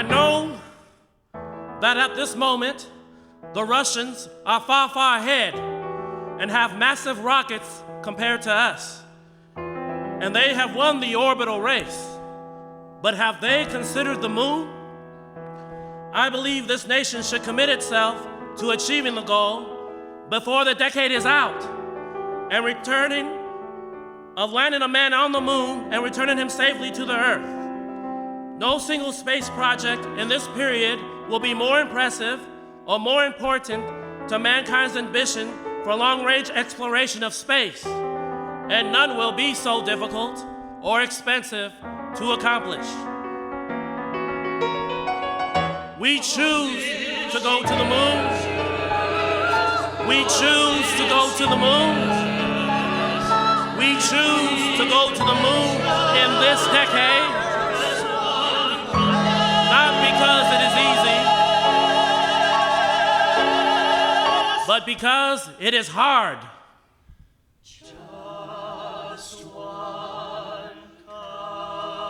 I know that at this moment, the Russians are far, far ahead and have massive rockets compared to us. And they have won the orbital race. But have they considered the moon? I believe this nation should commit itself to achieving the goal before the decade is out and landing a man on the moon and returning him safely to the Earth. No single space project in this period will be more impressive or more important to mankind's ambition for long-range exploration of space, and none will be so difficult or expensive to accomplish. We choose to go to the moon. We choose to go to the moon. We choose to go to the moon in this decade. Not because it is easy, but because it is hard. Just one caress.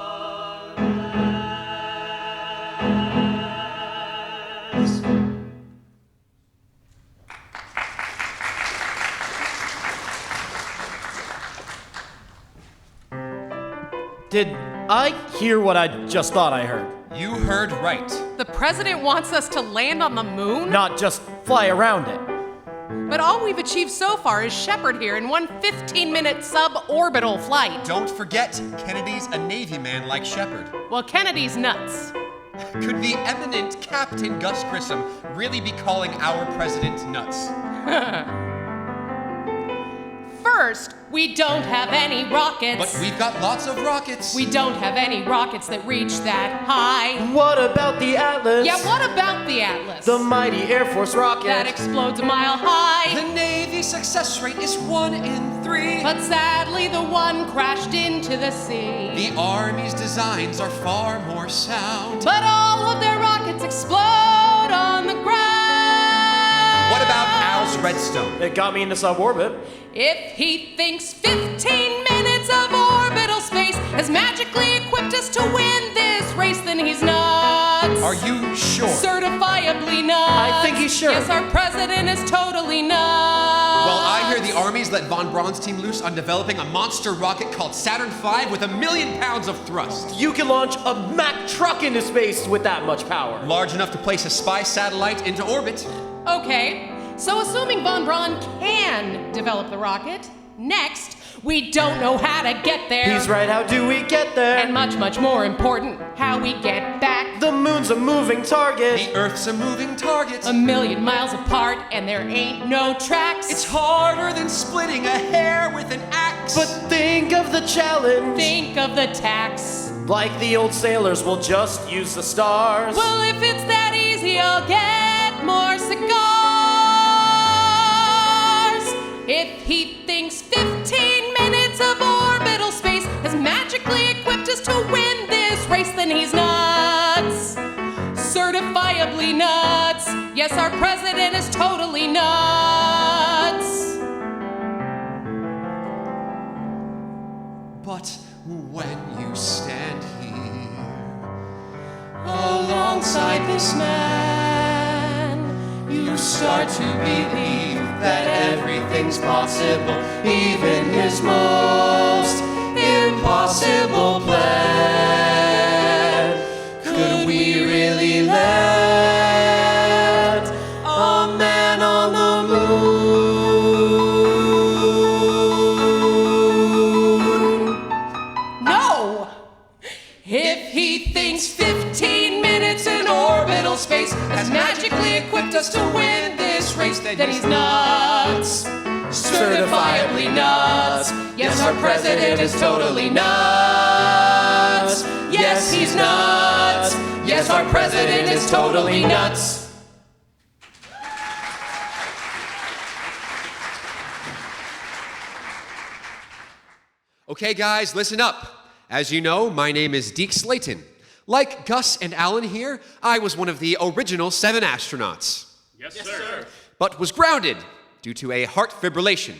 Did I hear what I just thought I heard? You heard right. The president wants us to land on the moon? Not just fly around it. But all we've achieved so far is shepherd here in one 15-minute suborbital flight. Don't forget, Kennedy's a Navy man like Shepard. Well, Kennedy's nuts. Could the eminent Captain Gus Grissom really be calling our president nuts? First, we don't have any rockets. But we've got lots of rockets. We don't have any rockets that reach that high. What about the Atlas? Yeah, what about the Atlas? The mighty Air Force rocket. That explodes a mile high. The Navy success rate is 1 in 3. But sadly, the one crashed into the sea. The Army's designs are far more sound. But all of their rockets explode on the ground. What about Al's Redstone? It got me into suborbit. If he thinks 15 minutes of orbital space has magically equipped us to win this race, then he's nuts. Are you sure? Certifiably nuts. I think he's sure. Yes, our president is totally nuts. Well, I hear the Army's let von Braun's team loose on developing a monster rocket called Saturn V with 1 million pounds of thrust. You can launch a Mack truck into space with that much power. Large enough to place a spy satellite into orbit. Okay, so assuming von Braun can develop the rocket, next, we don't know how to get there. He's right, how do we get there? And much, much more important, how we get back. The moon's a moving target. The Earth's a moving target. 1 million miles apart, and there ain't no tracks. It's harder than splitting a hair with an axe. But think of the challenge. Think of the tax. Like the old sailors, we'll just use the stars. Well, if it's that easy, I'll get more cigars. If he thinks 15 minutes of orbital space has magically equipped us to win this race, then he's nuts. Certifiably nuts. Yes, our president is totally nuts. But when you stand here Alongside this man, you start to believe that everything's possible, even his most impossible plan. Could we really let a man on the moon? no! If he thinks 15 minutes in orbital space has magically equipped us to win this race, then he's nuts. Certifiably nuts. Yes, our president is totally nuts. Yes, he's nuts. Yes, our president is totally nuts. Okay, guys, listen up. As you know, my name is Deke Slayton. Like Gus and Alan here, I was one of the original 7 astronauts. Yes, sir. But was grounded due to a heart fibrillation.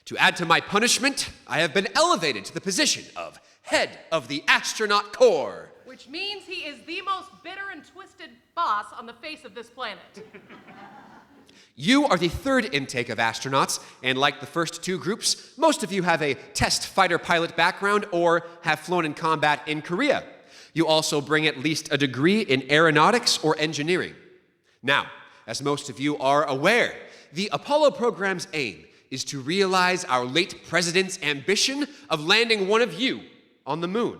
To add to my punishment, I have been elevated to the position of head of the astronaut corps. Which means he is the most bitter and twisted boss on the face of this planet. You are the third intake of astronauts, and like the first two groups, most of you have a test fighter pilot background or have flown in combat in Korea. You also bring at least a degree in aeronautics or engineering. Now, as most of you are aware, the Apollo program's aim is to realize our late president's ambition of landing one of you on the moon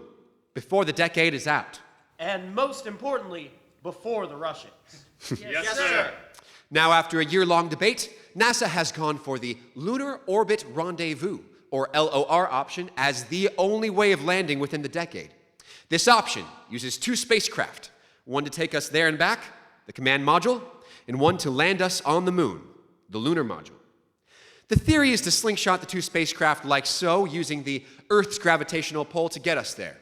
before the decade is out. And most importantly, before the Russians. Yes, sir. Now, after a year-long debate, NASA has gone for the Lunar Orbit Rendezvous, or LOR option, as the only way of landing within the decade. This option uses two spacecraft, one to take us there and back, the command module, and one to land us on the moon, the lunar module. The theory is to slingshot the two spacecraft like so, using the Earth's gravitational pull to get us there.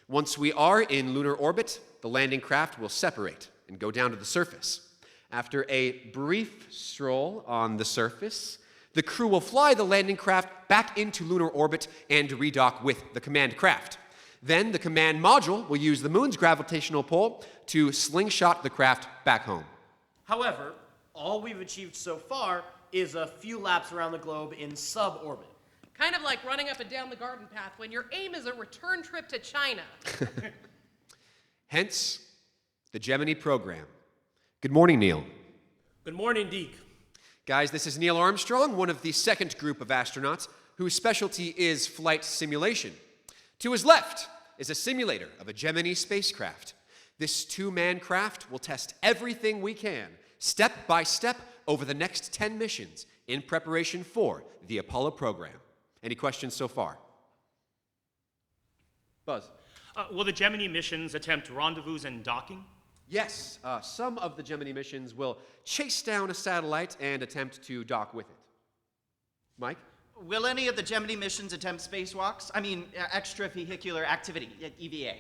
Once we are in lunar orbit, the landing craft will separate and go down to the surface. After a brief stroll on the surface, the crew will fly the landing craft back into lunar orbit and redock with the command craft. Then the command module will use the moon's gravitational pull to slingshot the craft back home. However, all we've achieved so far is a few laps around the globe in suborbit. Kind of like running up and down the garden path when your aim is a return trip to China. Hence, the Gemini program. Good morning, Neil. Good morning, Deke. Guys, this is Neil Armstrong, one of the second group of astronauts whose specialty is flight simulation. To his left is a simulator of a Gemini spacecraft. This two-man craft will test everything we can, step by step, over the next 10 missions in preparation for the Apollo program. Any questions so far? Buzz. Will the Gemini missions attempt rendezvous and docking? Yes, some of the Gemini missions will chase down a satellite and attempt to dock with it. Mike? Will any of the Gemini missions attempt spacewalks? I mean, extravehicular activity, EVA.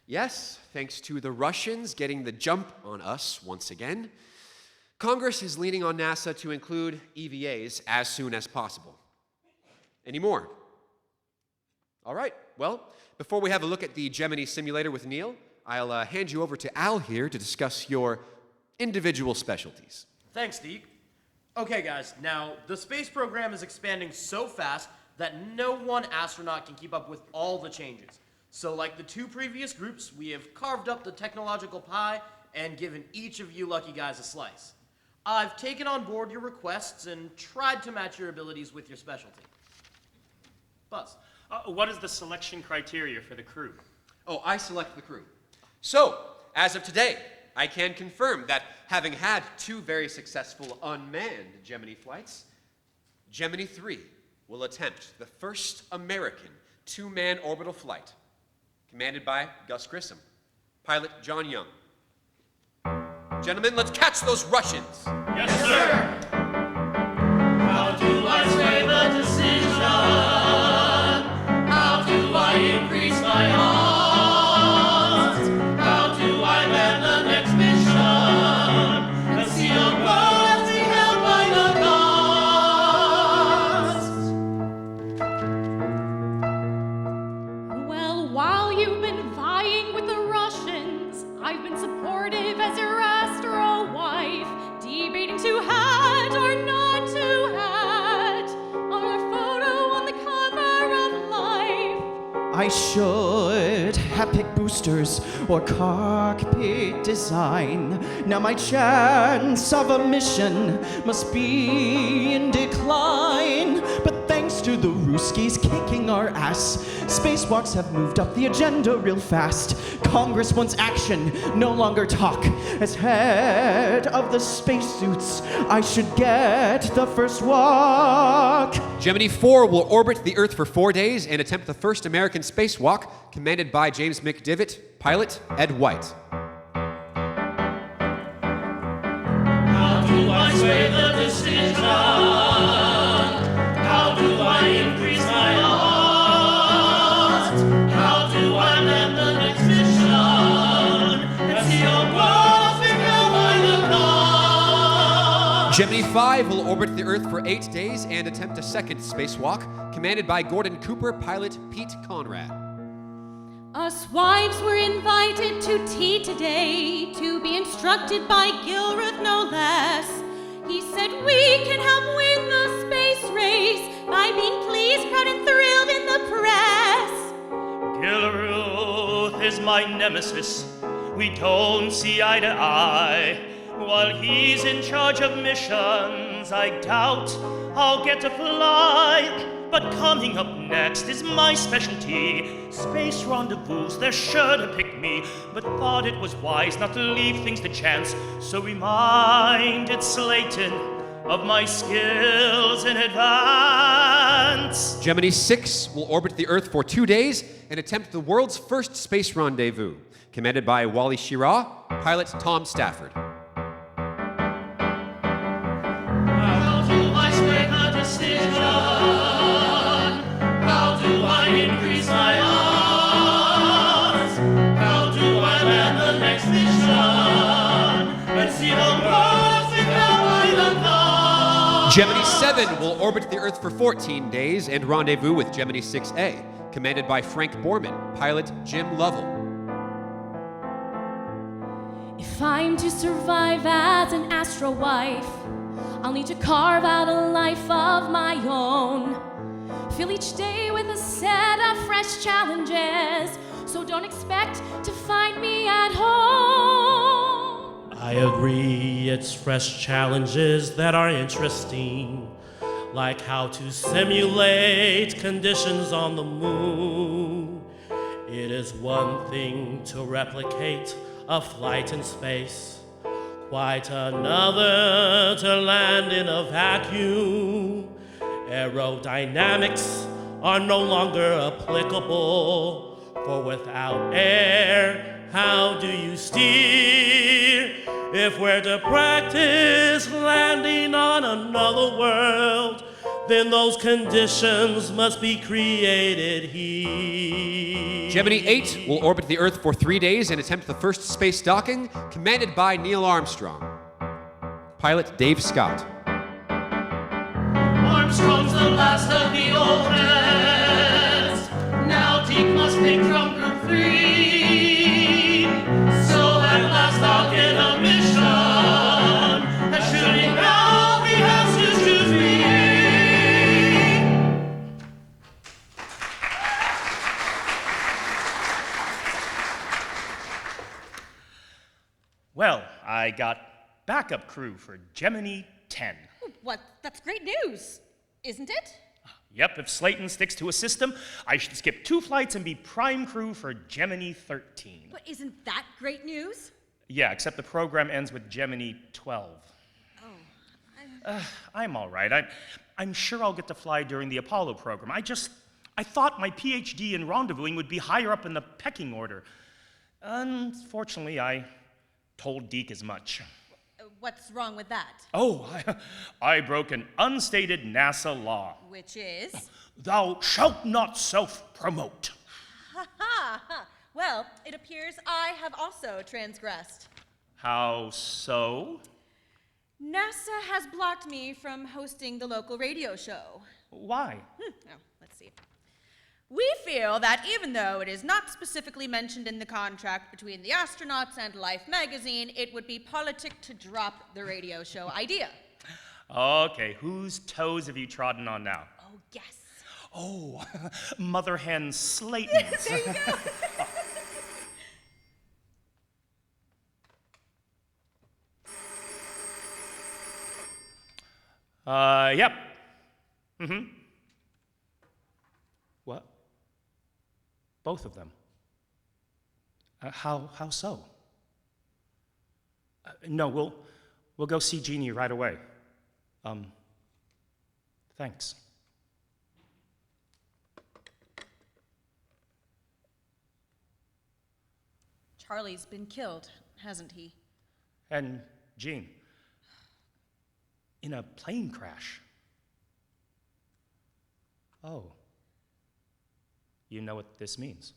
Yes, thanks to the Russians getting the jump on us once again. Congress is leaning on NASA to include EVAs as soon as possible. Any more? All right, well, before we have a look at the Gemini simulator with Neil, I'll hand you over to Al here to discuss your individual specialties. Thanks, Deke. Okay, guys, now, the space program is expanding so fast that no one astronaut can keep up with all the changes. So, like the two previous groups, we have carved up the technological pie and given each of you lucky guys a slice. I've taken on board your requests and tried to match your abilities with your specialty. Buzz. What is the selection criteria for the crew? Oh, I select the crew. So, as of today, I can confirm that having had two very successful unmanned Gemini flights, Gemini 3 will attempt the first American two-man orbital flight, commanded by Gus Grissom, pilot John Young. Gentlemen, let's catch those Russians! Yes, sir! How do I sway the decision? How do I increase my odds? How do I land the next mission? And see the world as beheld by the gods? Well, while you've been vying with the Russians, I've been supportive as your astro wife, debating to hat or not to hat on our photo on the cover of Life. I should have picked boosters or cockpit design. Now my chance of a mission must be in decline. But thanks to the Ruskies kicking our ass, spacewalks have moved up the agenda real fast. Congress wants action, no longer talk. As head of the spacesuits, I should get the first walk. Gemini 4 will orbit the Earth for 4 days and attempt the first American spacewalk, commanded by James McDivitt, pilot Ed White. How do I sway the decision? How do I increase my odds? How do I land the next mission? And see the world beheld by the gods? Gemini 5 will orbit the Earth for 8 days and attempt a second spacewalk, commanded by Gordon Cooper, pilot Pete Conrad. Us wives were invited to tea today to be instructed by Gilruth no less. He said we can help win the space race by being pleased, proud, and thrilled in the press. Gilruth is my nemesis. We don't see eye to eye. While he's in charge of missions, I doubt I'll get to fly. But coming up next is my specialty. Space rendezvous, they're sure to pick me, but thought it was wise not to leave things to chance, so reminded Slayton of my skills in advance. Gemini 6 will orbit the Earth for 2 days and attempt the world's first space rendezvous. Commanded by Wally Schirra, pilot Tom Stafford. How do I sway the decision? How do I increase my odds? How do I land the next mission and see the world become by the dawn? Gemini 7 will orbit the Earth for 14 days and rendezvous with Gemini 6A, commanded by Frank Borman, pilot Jim Lovell. If I'm to survive as an astro wife, I'll need to carve out a life of my own. Fill each day with a set of fresh challenges, so don't expect to find me at home. I agree, it's fresh challenges that are interesting, like how to simulate conditions on the moon. It is one thing to replicate a flight in space, quite another to land in a vacuum. Aerodynamics are no longer applicable, for without air, how do you steer? If we're to practice landing on another world, then those conditions must be created here. Gemini 8 will orbit the Earth for 3 days and attempt the first space docking, commanded by Neil Armstrong. Pilot Dave Scott. Armstrong's the last of the old heads. Now Deke must pick from group 3. So at last I'll get a mission. And shooting now he has to choose me. Well, I got backup crew for Gemini 10. What? That's great news, isn't it? Yep, if Slayton sticks to a system, I should skip 2 flights and be prime crew for Gemini 13. But isn't that great news? Yeah, except the program ends with Gemini 12. Oh. I'm all right. I'm sure I'll get to fly during the Apollo program. I thought my PhD in rendezvousing would be higher up in the pecking order. Unfortunately, I told Deke as much. What's wrong with that? Oh, I broke an unstated NASA law. Which is? Thou shalt not self-promote. Ha ha ha. Well, it appears I have also transgressed. How so? NASA has blocked me from hosting the local radio show. Why? Oh, let's see. We feel that even though it is not specifically mentioned in the contract between the astronauts and Life magazine, it would be politic to drop the radio show idea. Okay, whose toes have you trodden on now? Oh, yes. Oh, Mother Hen Slayton's. There you go. Yep. Mm-hmm. What? Both of them. How so? No, we'll go see Jeannie right away. Thanks. Charlie's been killed, hasn't he? And Jean. In a plane crash. Oh. You know what this means?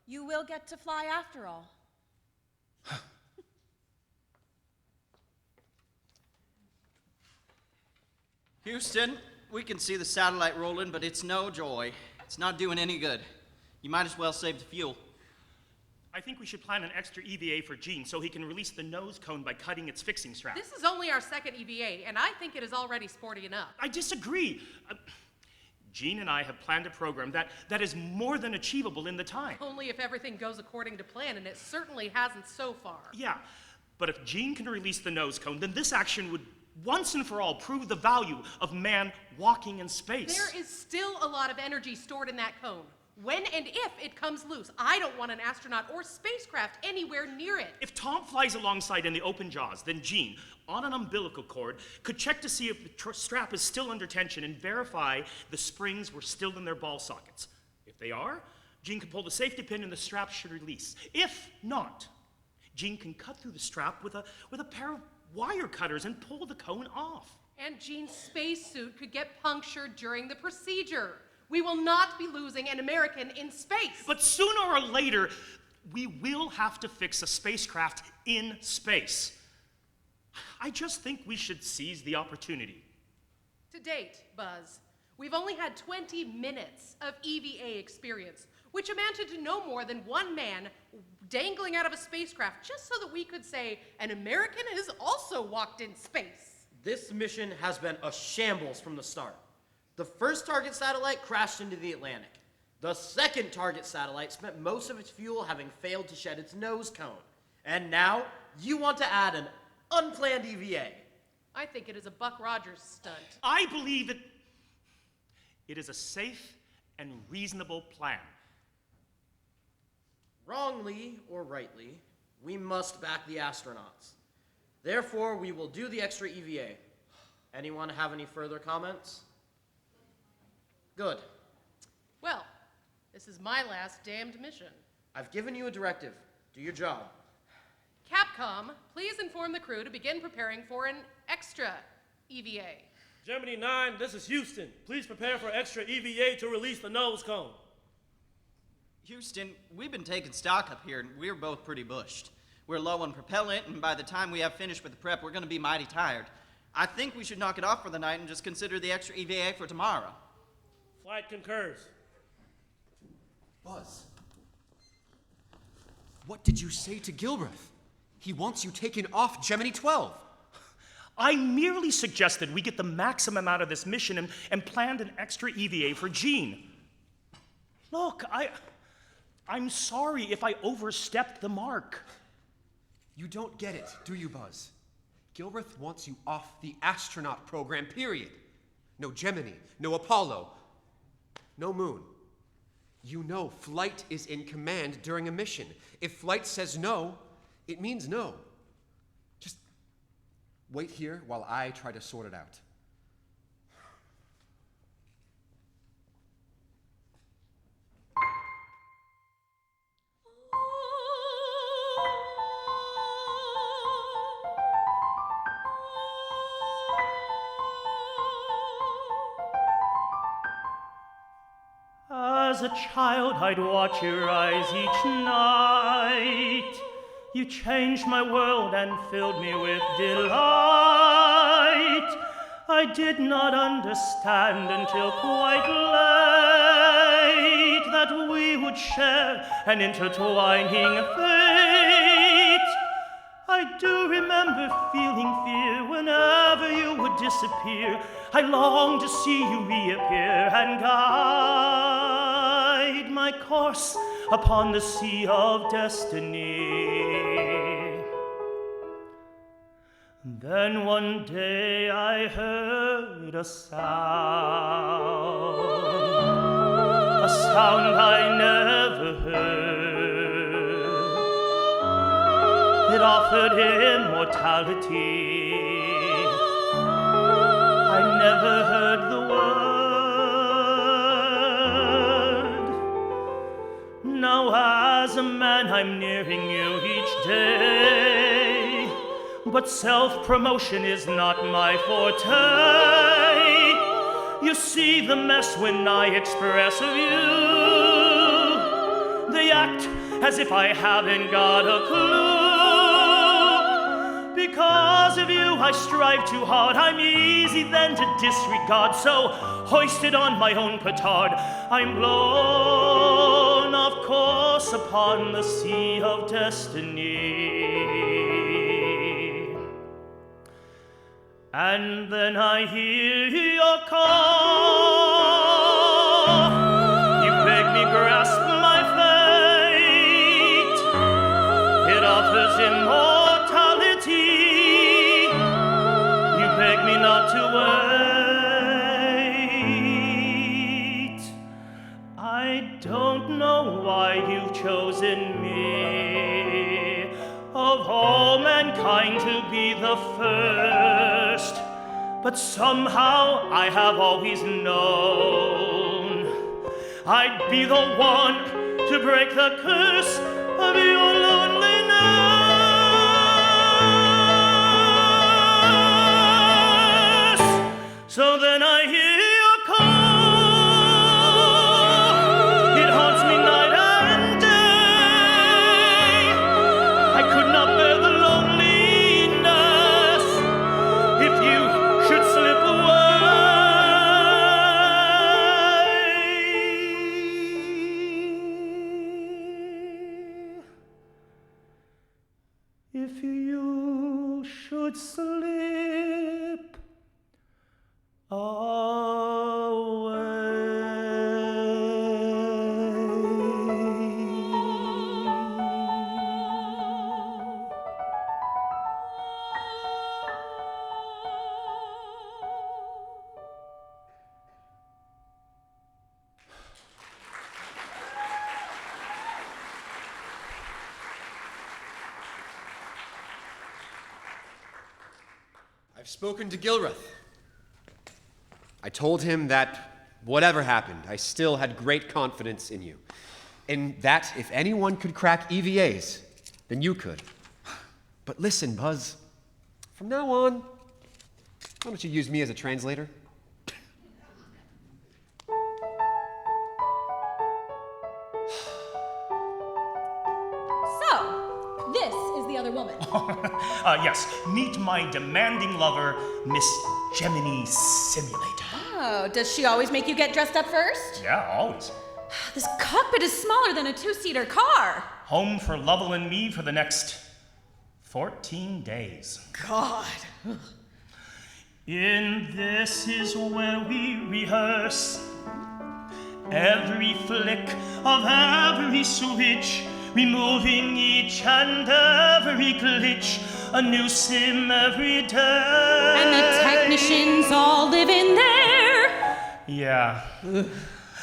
You will get to fly after all. Houston, we can see the satellite rolling, but it's no joy. It's not doing any good. You might as well save the fuel. I think we should plan an extra EVA for Gene so he can release the nose cone by cutting its fixing strap. This is only our second EVA, and I think it is already sporty enough. I disagree. Gene and I have planned a program that is more than achievable in the time. Only if everything goes according to plan, and it certainly hasn't so far. Yeah, but if Gene can release the nose cone, then this action would once and for all prove the value of man walking in space. There is still a lot of energy stored in that cone. When and if it comes loose, I don't want an astronaut or spacecraft anywhere near it. If Tom flies alongside in the open jaws, then Gene, on an umbilical cord, could check to see if the strap is still under tension and verify the springs were still in their ball sockets. If they are, Gene can pull the safety pin and the strap should release. If not, Gene can cut through the strap with a pair of wire cutters and pull the cone off. And Gene's spacesuit could get punctured during the procedure. We will not be losing an American in space. But sooner or later, we will have to fix a spacecraft in space. I just think we should seize the opportunity. To date, Buzz, we've only had 20 minutes of EVA experience, which amounted to no more than one man dangling out of a spacecraft just so that we could say an American has also walked in space. This mission has been a shambles from the start. The first target satellite crashed into the Atlantic. The second target satellite spent most of its fuel having failed to shed its nose cone. And now, you want to add an unplanned EVA. I think it is a Buck Rogers stunt. I believe it is a safe and reasonable plan. Wrongly or rightly, we must back the astronauts. Therefore, we will do the extra EVA. Anyone have any further comments? Good. Well, this is my last damned mission. I've given you a directive. Do your job. Capcom, please inform the crew to begin preparing for an extra EVA. Germany 9, this is Houston. Please prepare for extra EVA to release the nose cone. Houston, we've been taking stock up here, and we're both pretty bushed. We're low on propellant, and by the time we have finished with the prep, we're going to be mighty tired. I think we should knock it off for the night and just consider the extra EVA for tomorrow. Flight concurs. Buzz, what did you say to Gilbreth? He wants you taken off Gemini 12. I merely suggested we get the maximum out of this mission and planned an extra EVA for Gene. Look, I'm sorry if I overstepped the mark. You don't get it, do you, Buzz? Gilbreth wants you off the astronaut program, period. No Gemini, no Apollo, no Moon. You know Flight is in command during a mission. If Flight says no, it means no. Just wait here while I try to sort it out. As a child, I'd watch your eyes each night. You changed my world and filled me with delight. I did not understand until quite late that we would share an intertwining fate. I do remember feeling fear whenever you would disappear. I long to see you reappear and guide my course upon the sea of destiny. Then one day I heard a sound I never heard. It offered immortality. I never heard the word. Now as a man I'm nearing you each day, but self-promotion is not my forte. You see the mess when I express of you. They act as if I haven't got a clue. Because of you I strive too hard, I'm easy then to disregard, so hoisted on my own petard, I'm blown, of course, upon the sea of destiny. And then I hear your call, you beg me grasp my fate, it offers immortality, you beg me not to wait. I don't know why you've chosen me, of all mankind to be the first, but somehow I have always known I'd be the one to break the curse of your loneliness. So then I hear your call, it haunts me night and day. I could not bear the loneliness if you should slip away. If you should slip I've spoken to Gilrath. I told him that whatever happened, I still had great confidence in you. And that if anyone could crack EVAs, then you could. But listen, Buzz, from now on, why don't you use me as a translator? So, this is the other woman. Yes, meet my demanding lover, Miss Gemini Simulator. Oh, does she always make you get dressed up first? Yeah, always. This cockpit is smaller than a two-seater car. Home for Lovell and me for the next 14 days. God. In this is where we rehearse every flick of every switch, removing each and every glitch, a new sim every day. And the technicians all live in there. Yeah.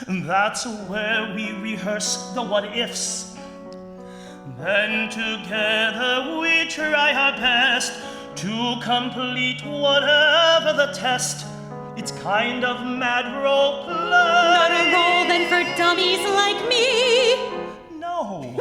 That's where we rehearse the what-ifs. Then together we try our best to complete whatever the test. It's kind of mad role play. Not a role then for dummies like me. No.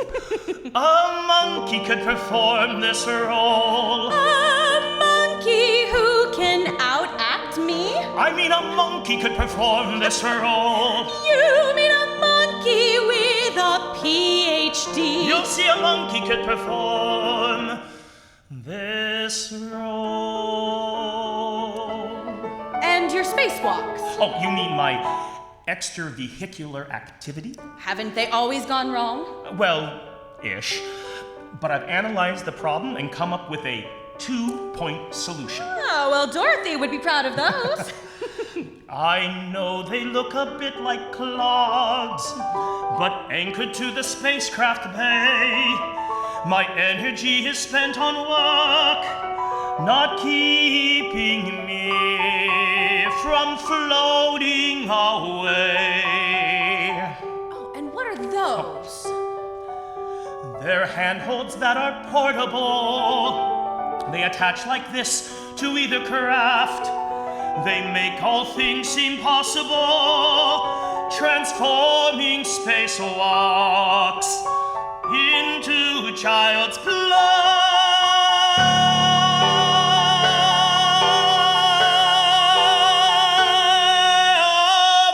A monkey could perform this role. A monkey who can outact me? I mean, a monkey could perform this role. You mean a monkey with a PhD? You'll see a monkey could perform this role. And your spacewalks? Oh, you mean my extravehicular activity? Haven't they always gone wrong? Well, ish. But I've analyzed the problem and come up with a 2-point solution. Oh, well, Dorothy would be proud of those. I know they look a bit like clogs, but anchored to the spacecraft bay, my energy is spent on work, not keeping me from floating away. Oh, and what are those? They're handholds that are portable. They attach like this to either craft. They make all things seem possible, transforming spacewalks into child's play.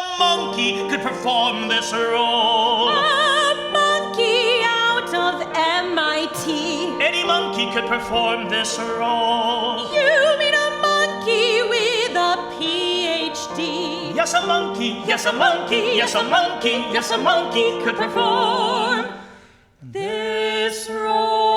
A monkey could perform this role. A monkey out of MIT. Any monkey monkey could perform this role. You mean a monkey with a PhD? Yes, a monkey, yes, a monkey, yes, a monkey, yes, a monkey could perform this role.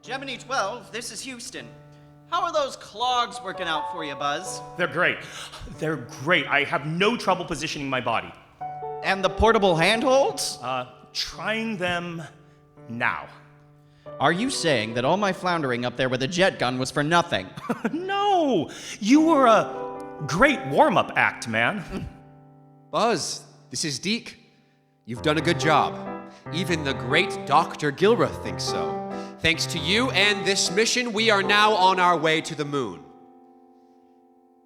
Gemini 12, this is Houston. How are those clogs working out for you, Buzz? They're great. They're great. I have no trouble positioning my body. And the portable handholds? Trying them now. Are you saying that all my floundering up there with a jet gun was for nothing? No! You were a great warm-up act, man. Buzz, this is Deke. You've done a good job. Even the great Dr. Gilrath thinks so. Thanks to you and this mission, we are now on our way to the moon.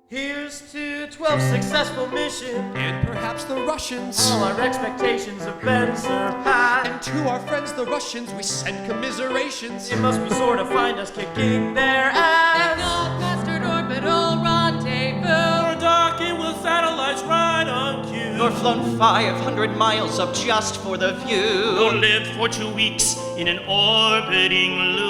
Here's to 12 successful missions. And perhaps the Russians. All our expectations have been surpassed. And to our friends the Russians, we send commiserations. It must be sore to find us kicking their ass. Not mastered orbital rendezvous. Or docking with satellites right on cue. Nor flown 500 miles up just for the Or view. lived for 2 weeks in an orbiting loop.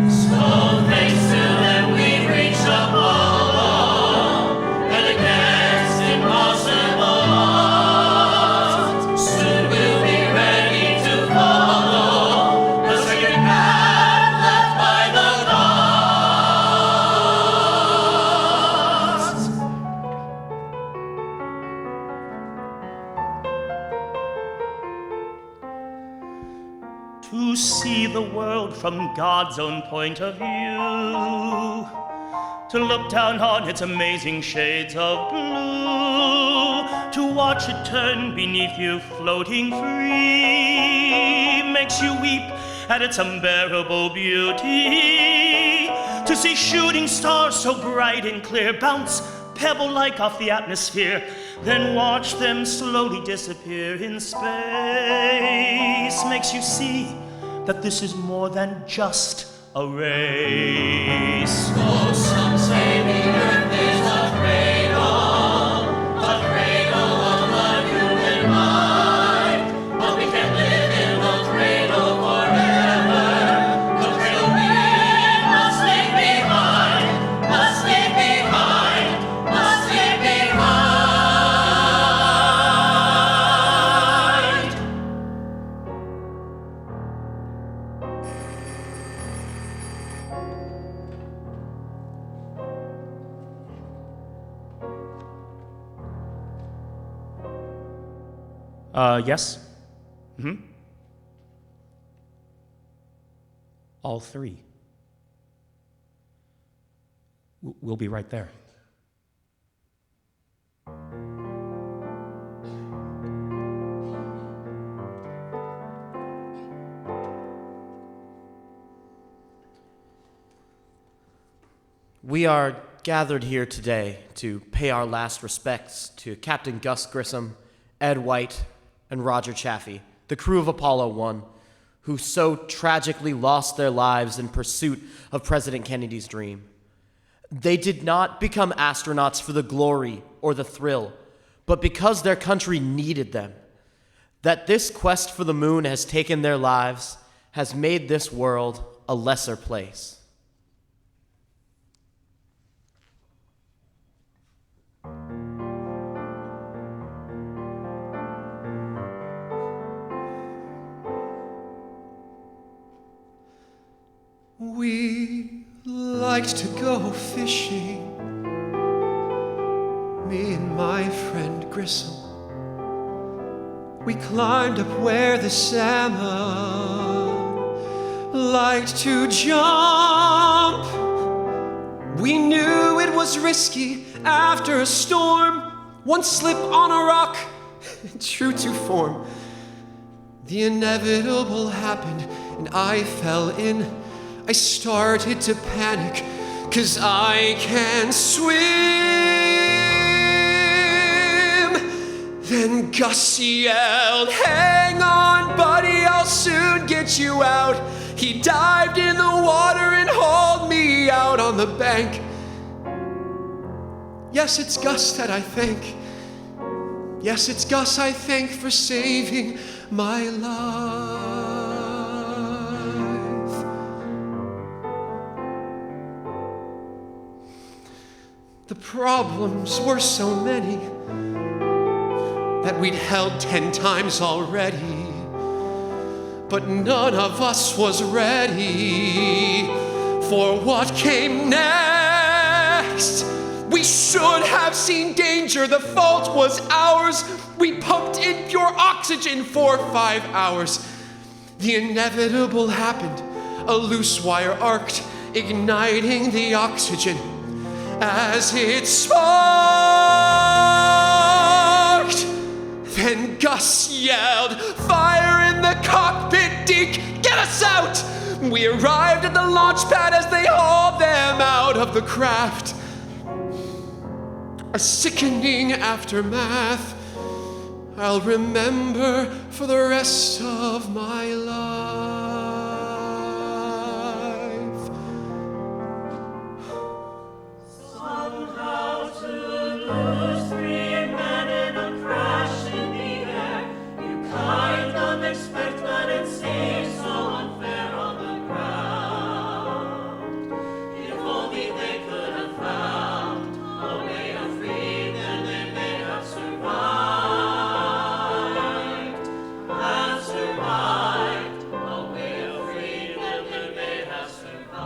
So thanks to them we reached Apollo, and against impossible odds, soon we'll be ready to follow the second path left by the gods. To see the world from God's own point of view, to look down on its amazing shades of blue, to watch it turn beneath you floating free, makes you weep at its unbearable beauty. To see shooting stars so bright and clear bounce pebble-like off the atmosphere, then watch them slowly disappear in space, makes you see that this is more than just a race. Oh, some say the earth is a cradle of the human mind. But we can't live in the cradle forever. The cradle we must leave behind, must leave behind, must leave behind. Yes? All three. We'll be right there. We are gathered here today to pay our last respects to Captain Gus Grissom, Ed White, and Roger Chaffee, the crew of Apollo 1, who so tragically lost their lives in pursuit of President Kennedy's dream. They did not become astronauts for the glory or the thrill, but because their country needed them. That this quest for the moon has taken their lives has made this world a lesser place. We liked to go fishing, me and my friend Grissom. We climbed up where the salmon liked to jump. We knew it was risky after a storm. One slip on a rock, true to form. The inevitable happened and I fell in. I started to panic, 'cause I can swim. Then Gus yelled, "Hang on, buddy, I'll soon get you out." He dived in the water and hauled me out on the bank. Yes, it's Gus that I thank. Yes, it's Gus I thank for saving my life. The problems were so many that we'd held 10 times already, but none of us was ready for what came next. We should have seen danger, the fault was ours. We pumped in pure oxygen for 5 hours. The inevitable happened, a loose wire arced, igniting the oxygen as it sparked. Then Gus yelled, "Fire in the cockpit, Deke, get us out!" We arrived at the launch pad as they hauled them out of the craft. A sickening aftermath I'll remember for the rest of my life. Somehow to lose 3 men in a crash in the air, you kind of expect, but it seems so unfair on the ground. If only they could have found a way to free them, they may have survived. And survived. A way of freedom, they may have survived.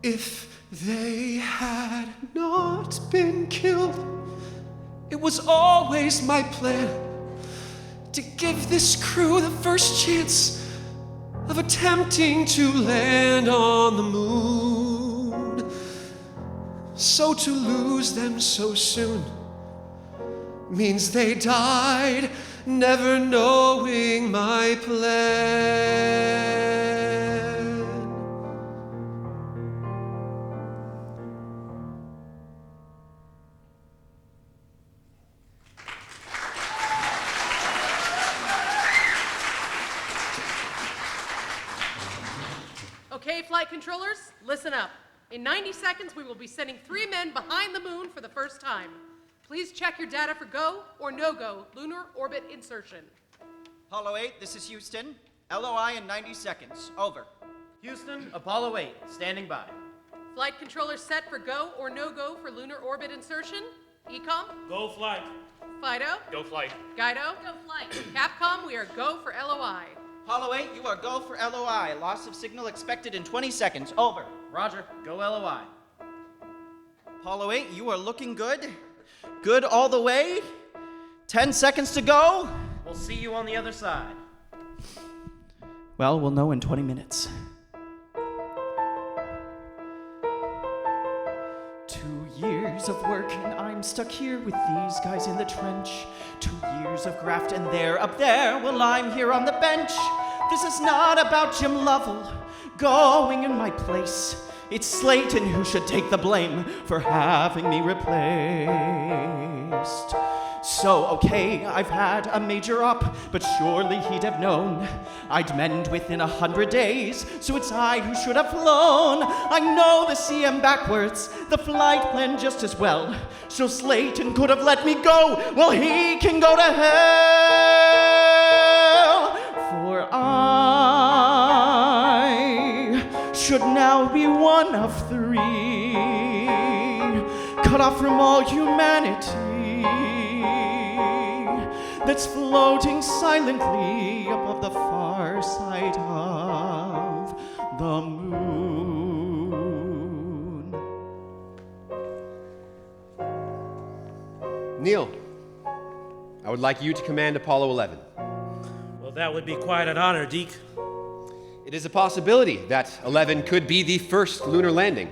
If they had not been killed, it was always my plan to give this crew the first chance of attempting to land on the moon. So to lose them so soon means they died, never knowing my plan. Okay, flight controllers, listen up. In 90 seconds, we will be sending 3 men behind the moon for the first time. Please check your data for go or no-go lunar orbit insertion. Apollo 8, this is Houston. LOI in 90 seconds. Over. Houston, Apollo 8, standing by. Flight controllers set for go or no-go for lunar orbit insertion. ECOM, Go flight. FIDO, Go flight. Guido, Go flight. Capcom, we are go for LOI. Apollo 8, you are go for LOI. Loss of signal expected in 20 seconds. Over. Roger, go LOI. Apollo 8, you are looking good. Good all the way. 10 seconds to go. We'll see you on the other side. Well, we'll know in 20 minutes. 2 years of work and I'm stuck here with these guys in the trench. 2 years of graft and they're up there while I'm here on the bench. This is not about Jim Lovell going in my place. It's Slayton who should take the blame for having me replaced. So, okay, I've had a major op, but surely he'd have known I'd mend within 100 days, so it's I who should have flown. I know the CM backwards, the flight plan just as well, so Slayton could have let me go. Well, he can go to hell, for I should now be one of 3, cut off from all humanity, that's floating silently above the far side of the moon. Neil, I would like you to command Apollo 11. Well, that would be quite an honor, Deke. It is a possibility that 11 could be the first lunar landing.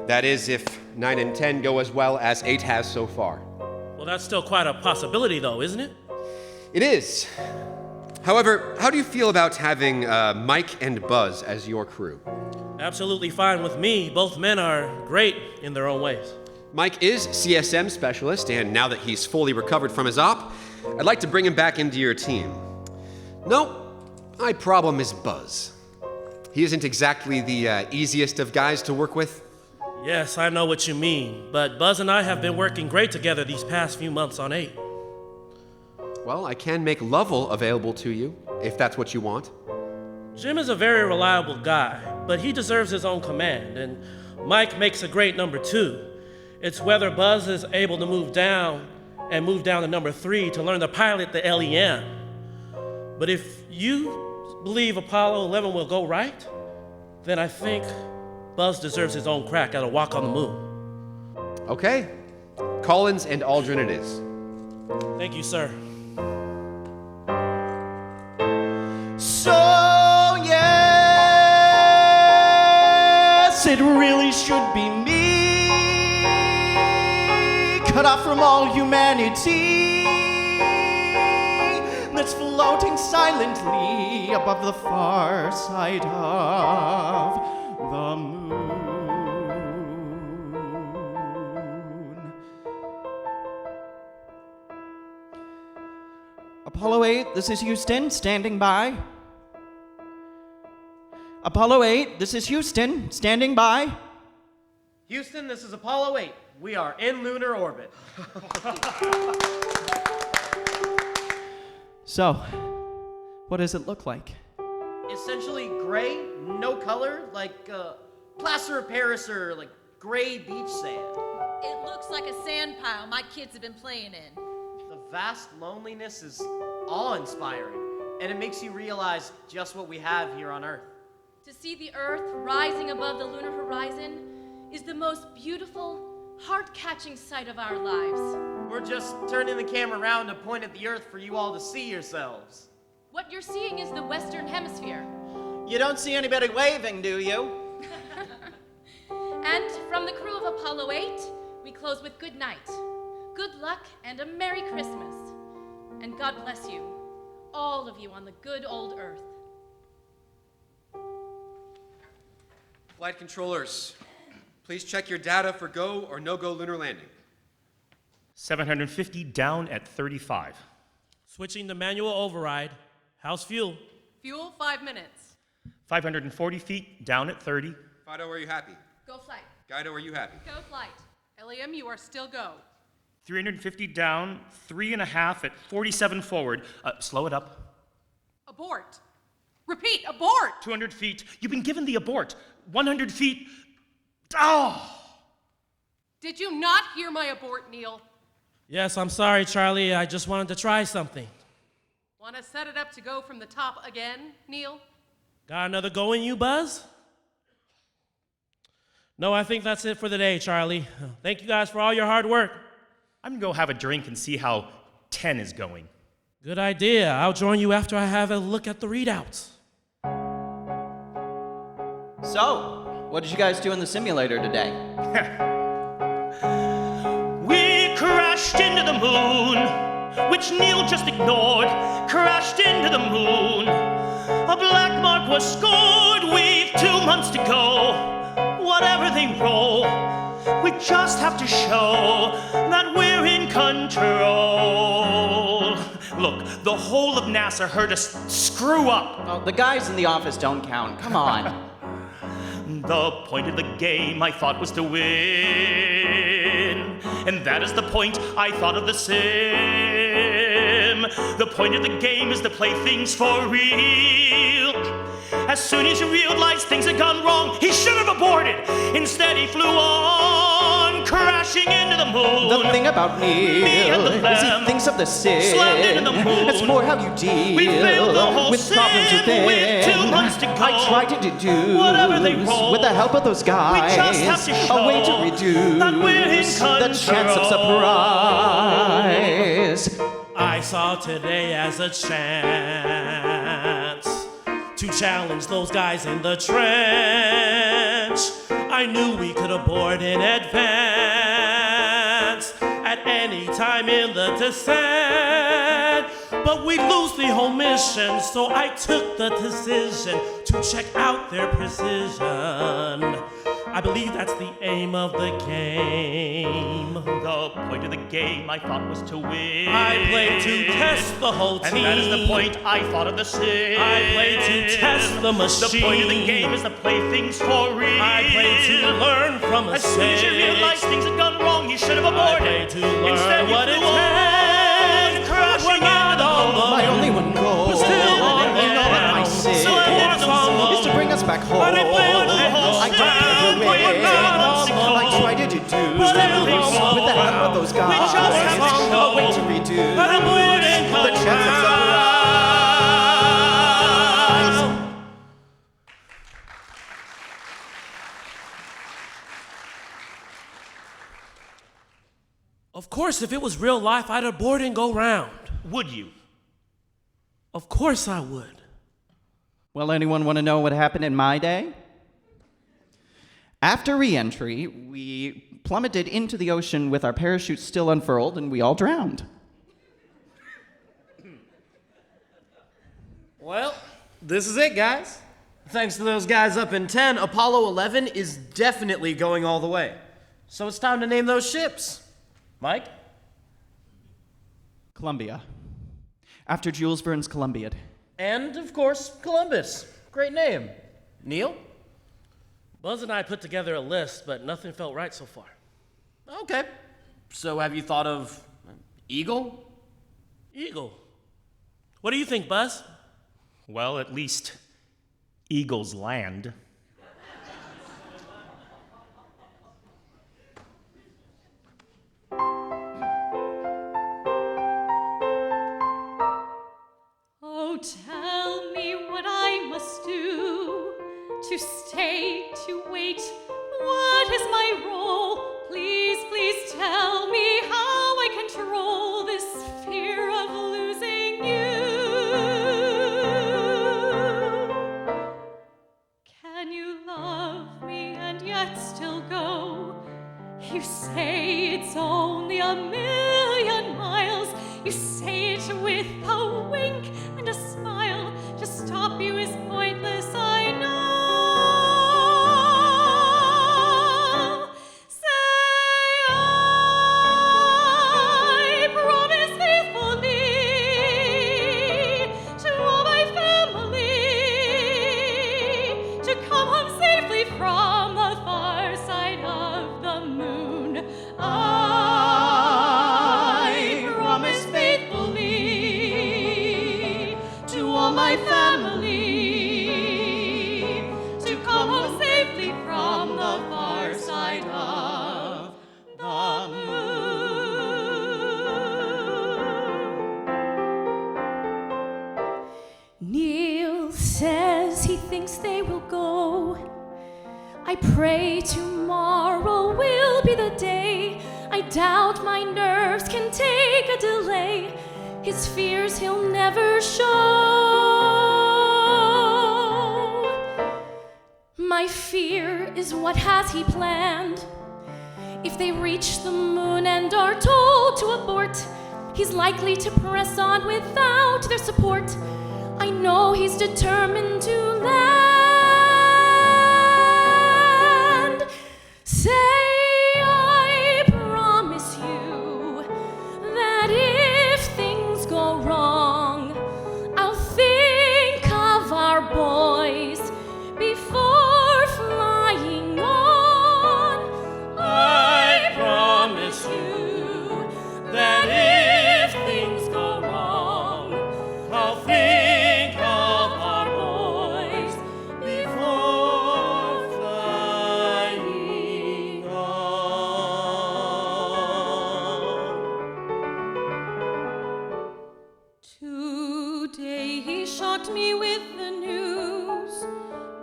That is, if 9 and 10 go as well as 8 has so far. Well, that's still quite a possibility, though, isn't it? It is. However, how do you feel about having Mike and Buzz as your crew? Absolutely fine with me. Both men are great in their own ways. Mike is CSM specialist, and now that he's fully recovered from his op, I'd like to bring him back into your team. No, my problem is Buzz. He isn't exactly the easiest of guys to work with. Yes, I know what you mean, but Buzz and I have been working great together these past few months on 8. Well, I can make Lovell available to you, if that's what you want. Jim is a very reliable guy, but he deserves his own command, and Mike makes a great number 2. It's whether Buzz is able to move down to number 3 to learn to pilot the LEM. But if you believe Apollo 11 will go right, then I think Buzz deserves his own crack at a walk on the moon. Okay. Collins and Aldrin it is. Thank you, sir. So, yes, it really should be me, cut off from all humanity, that's floating silently above the far side of the moon. Apollo 8, this is Houston, standing by. Apollo 8, this is Houston, standing by. Houston, this is Apollo 8. We are in lunar orbit. So, what does it look like? Essentially gray, no color, like plaster of Paris or like gray beach sand. It looks like a sand pile my kids have been playing in. The vast loneliness is awe-inspiring, and it makes you realize just what we have here on Earth. To see the Earth rising above the lunar horizon is the most beautiful, heart-catching sight of our lives. We're just turning the camera around to point at the Earth for you all to see yourselves. What you're seeing is the Western Hemisphere. You don't see anybody waving, do you? And from the crew of Apollo 8, we close with good night, good luck, and a Merry Christmas. And God bless you, all of you on the good old Earth. Flight controllers, please check your data for go or no-go lunar landing. 750 down at 35. Switching to manual override. How's fuel? Fuel, 5 minutes. 540 feet down at 30. Fido, are you happy? Go flight. Guido, are you happy? Go flight. LEM, you are still go. 350 down, 3.5 at 47 forward. Slow it up. Abort. Repeat, abort! 200 feet. You've been given the abort. 100 feet. Oh! Did you not hear my abort, Neil? Yes, I'm sorry, Charlie. I just wanted to try something. Want to set it up to go from the top again, Neil? Got another go in you, Buzz? No, I think that's it for the day, Charlie. Thank you guys for all your hard work. I'm gonna go have a drink and see how 10 is going. Good idea. I'll join you after I have a look at the readouts. So, what did you guys do in the simulator today? We crashed into the moon, which Neil just ignored. Crashed into the moon. A black mark was scored. We've 2 months to go. Whatever they roll, we just have to show that we're in control. Look, the whole of NASA heard us screw up. Oh, the guys in the office don't count. Come on. The point of the game I thought was to win, and that is the point I thought of the sim. The point of the game is to play things for real. As soon as he realized things had gone wrong, he should have aborted. Instead, he flew on, crashing into the moon. The thing about Neil is he thinks of the sim. Slammed into the moon. It's more how you deal We failed the whole with problems sim within. with 2 months to go. I tried to deduce Whatever they roll, with the help of those guys we just have to show a way to reduce that we're in the chance of control. surprise. I saw today as a chance to challenge those guys in the trench. I knew we could abort in advance at any time in the descent, but we'd lose the whole mission, so I took the decision to check out their precision. I believe that's the aim of the game. The point of the game I thought was to win. I played to test the whole team. And that is the point I thought of the sin. I played to test the machine. The point of the game is to play things for real. I played to learn from mistakes. As soon as you realized things had gone wrong, you should have aborted. I played to learn Instead, what you it flew on, crashing We're not into on the My only one goal. We're still on the You know that my ground. sin So I'm on is to bring us back home. But if we would let I go, tried to we're not on the I tried to do with the help of those guys. We just have to A way to redo But I wouldn't the chance of surprise. Of course, if it was real life, I'd abort and go round. Would you? Of course I would. Well, anyone want to know what happened in my day? After re-entry, we plummeted into the ocean with our parachutes still unfurled, and we all drowned. Well, this is it, guys. Thanks to those guys up in 10, Apollo 11 is definitely going all the way. So it's time to name those ships. Mike? Columbia. After Jules Verne's Columbiad. And, of course, Columbus. Great name. Neil? Buzz and I put together a list, but nothing felt right so far. Okay. So have you thought of Eagle? Eagle. What do you think, Buzz? Well, at least Eagles land. Oh, tell me what I must do to stay, to wait. What is my role? Please, please tell me how I control this fear of losing you. Can you love me and yet still go? You say it's only a million miles. You say it with a wink and a smile. To stop you is pointless, I know. Say I promise faithfully to all my family to come home safely from the far side of the moon. I promise faithfully to all my family to come home safely from the far side of the moon. Neil says he thinks they will go. I pray tomorrow will be the day. I doubt my nerves can take a delay. His fears he'll never show. My fear is what has he planned? If they reach the moon and are told to abort, he's likely to press on without their support. I know he's determined to land. Say I promise you that if things go wrong, I'll think of our boys before flying on. I promise you that if things go wrong, I'll think of our boys before flying on. Today he shocked me with the news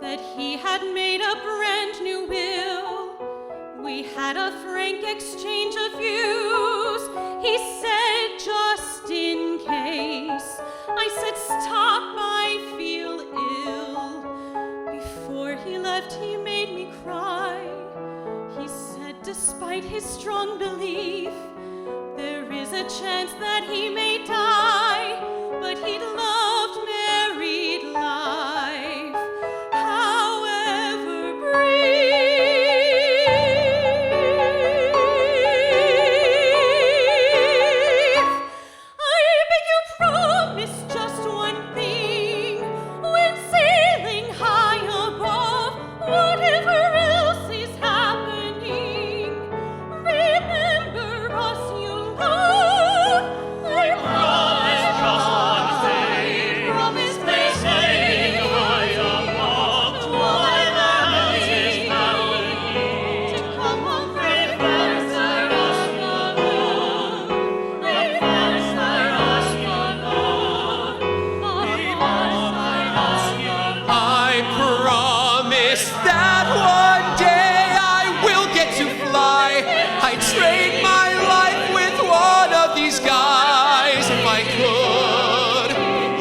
that he had made a brand new will We had a frank exchange of views. He said, just in case. I said, stop, I feel ill. Before he left, he made me cry. He said, despite his strong belief, there is a chance that he may die, but he'd loved married life, however brief. I beg you promise just one thing, when sailing high above, whatever else is happening, remember us you love. I promise just one thing. promise They're sailing high above, whatever else is happening. to come home Remember us you love. Remember us you love. Remember us you love. I promise that one day I will get to fly. I'd trade my life with one of these guys if I could.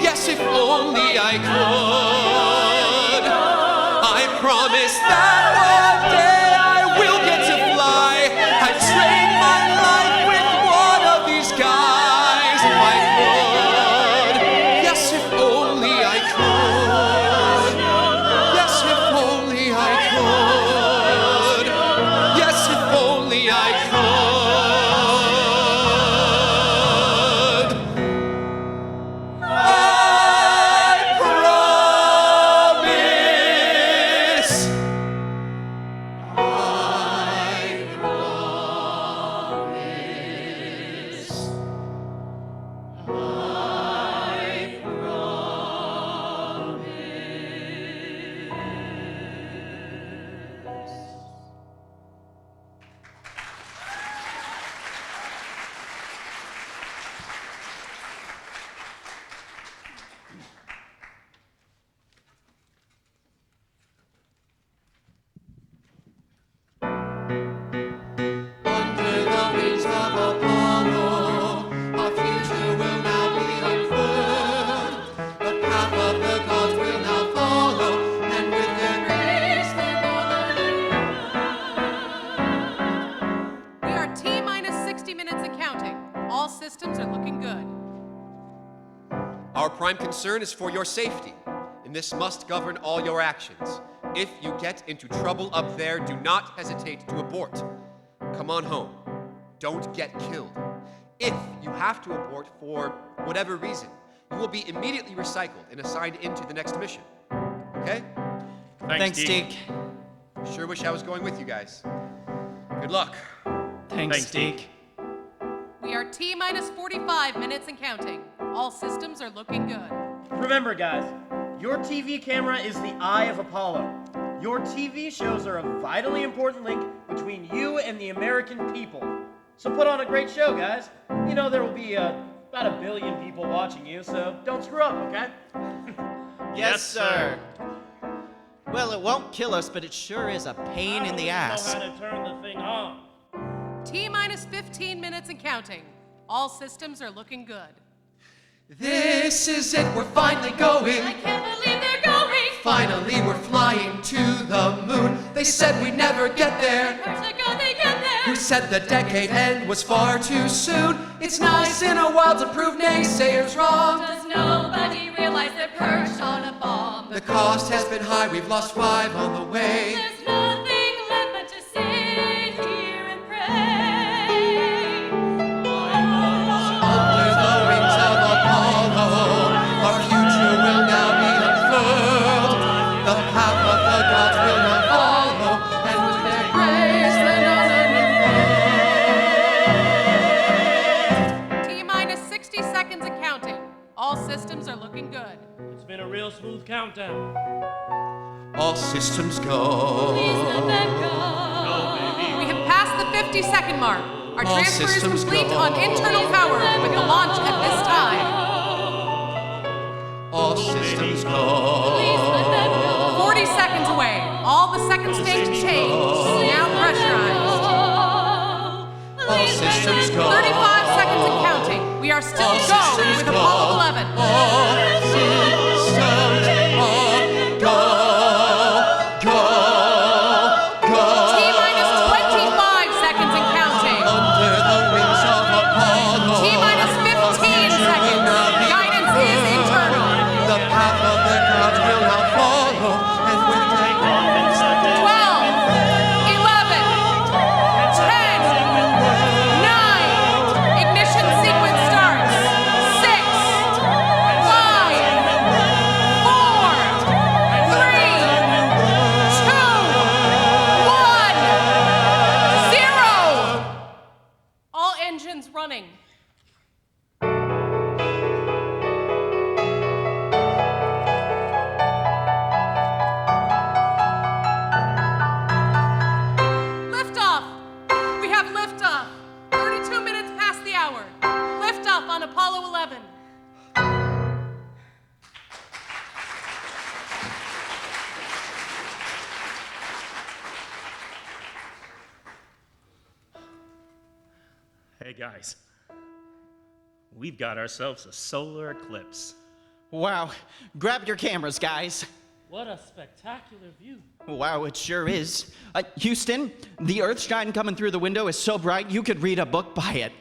Yes, if only I could. I promise that one day I will get to fly. I'd trade my life with one of these guys if I could. Yes, if only I could. Yes, if only I could. Yes, if only I could. I promise. Under the wings of Apollo, our future will now be unfurled. The path of the gods will now follow, and with their grace We are T minus 60 minutes and counting. All systems are looking good. Our prime concern is for your safety, and this must govern all your actions. If you get into trouble up there, do not hesitate to abort. Come on home. Don't get killed. If you have to abort for whatever reason, you will be immediately recycled and assigned into the next mission. Okay? Thanks, Deke. Sure wish I was going with you guys. Good luck. Thanks, Deke. We are T minus 45 minutes and counting. All systems are looking good. Remember, guys, your TV camera is the eye of Apollo. Your TV shows are a vitally important link between you and the American people. So put on a great show, guys. You know there will be about 1 billion people watching you, so don't screw up, okay? Yes, sir. Well, it won't kill us, but it sure is a pain in the ass. I don't even know how to turn the thing on. T minus 15 minutes and counting. All systems are looking good. This is it, we're finally going. I can't believe they're going. Finally, we're flying to the moon. They said we'd never get there. Where's it go? They get there. Who said the decade end was far too soon? It's nice in a while to prove naysayers wrong. Does nobody realize they're perched on a bomb? The cost has been high, we've lost 5 on the way. There's nothing left but to sit here and pray. Under the wings of Apollo, our future will now be unfurled. The path of the gods will now follow, and with their grace then all T minus 60 seconds and counting. All systems are looking good. It's been a real smooth countdown. all systems go. Please let them go. We have passed the 50-second mark. Our All transfer is systems complete go. on internal power with the launch at this time. All systems Please go. let them go. 40 seconds away. All the second stage changed. Now pressurized. systems go. 35 seconds and counting. We are still All go systems with go. Apollo 11. All systems go. T-minus 25 seconds and counting. Under the wings of Apollo. T-minus 15 seconds. Guidance is internal. The path of the gods will now follow, and we'll take off in 12, 11, 10, 9. Ignition sequence starts. 6, 5, 4, 3, 2, 1, 0. All engines running. Liftoff! We have liftoff. 32 minutes past the hour. Liftoff on Apollo 11. Hey guys, we've got ourselves a solar eclipse. Wow. Grab your cameras, guys. What a spectacular view. Wow, it sure is. Houston, the Earthshine coming through the window is so bright you could read a book by it.